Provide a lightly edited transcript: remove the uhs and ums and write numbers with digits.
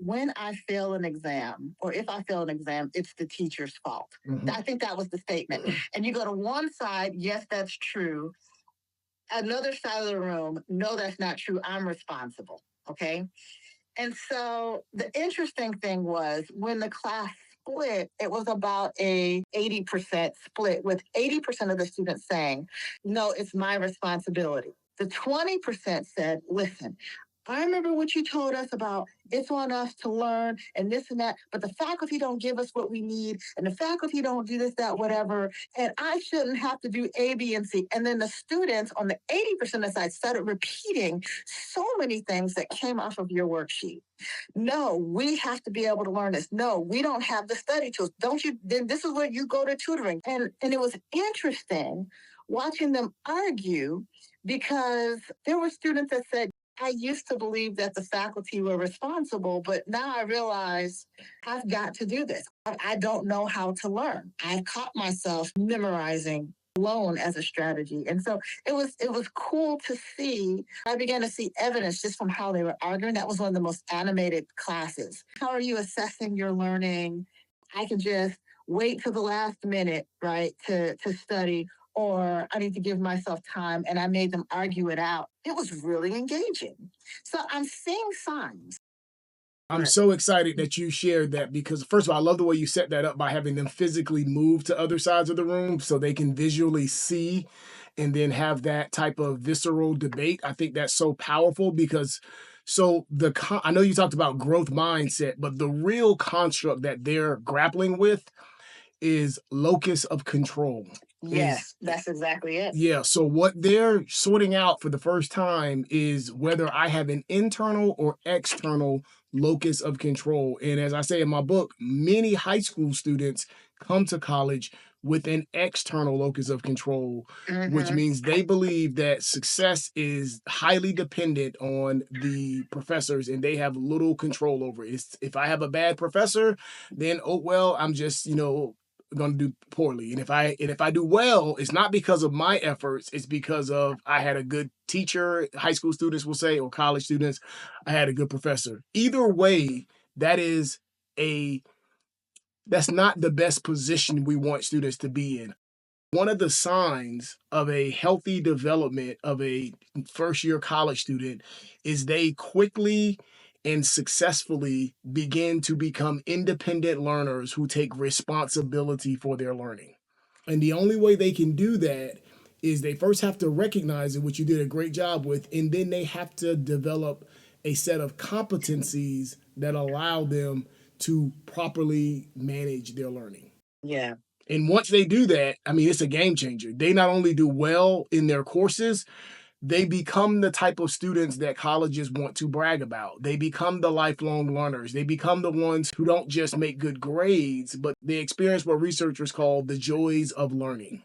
when I fail an exam, or if I fail an exam, it's the teacher's fault. I think that was the statement. And you go to one side, yes, that's true. Another side of the room, no, that's not true. I'm responsible. Okay. And so the interesting thing was when the class split, it was about a 80% split, with 80% of the students saying, no, it's my responsibility. The 20% said, listen, I remember what you told us about it's on us to learn and this and that, but the faculty don't give us what we need, and the faculty don't do this, that, whatever, and I shouldn't have to do A, B, and C. And then the students on the 80% side started repeating so many things that came off of your worksheet. No, we have to be able to learn this. No, we don't have the study tools. Don't you? Then this is where you go to tutoring. And it was interesting watching them argue, because there were students that said, I used to believe that the faculty were responsible, but now I realize I've got to do this. I don't know how to learn. I caught myself memorizing alone as a strategy. And so it was cool to see. I began to see evidence just from how they were arguing. That was one of the most animated classes. How are you assessing your learning? I can just wait till the last minute, right, to study, or I need to give myself time, and I made them argue it out. It was really engaging. So I'm seeing signs. I'm so excited that you shared that, because first of all, I love the way you set that up by having them physically move to other sides of the room so they can visually see and then have that type of visceral debate. I think that's so powerful because I know you talked about growth mindset, but the real construct that they're grappling with is locus of control. Yes, that's exactly it. Yeah, so what they're sorting out for the first time is whether I have an internal or external locus of control. And as I say in my book, many high school students come to college with an external locus of control, which means they believe that success is highly dependent on the professors and they have little control over it. If I have a bad professor, then, oh, well, I'm just, going to do poorly. And if I do well, it's not because of my efforts, it's because of I had a good teacher, high school students will say, or college students, I had a good professor. Either way, that's not the best position we want students to be in. One of the signs of a healthy development of a first-year college student is they quickly and successfully begin to become independent learners who take responsibility for their learning. And the only way they can do that is they first have to recognize it, which you did a great job with, and then they have to develop a set of competencies that allow them to properly manage their learning. Yeah. And once they do that, I mean, it's a game changer. They not only do well in their courses, they become the type of students that colleges want to brag about. They become the lifelong learners. They become the ones who don't just make good grades, but they experience what researchers call the joys of learning.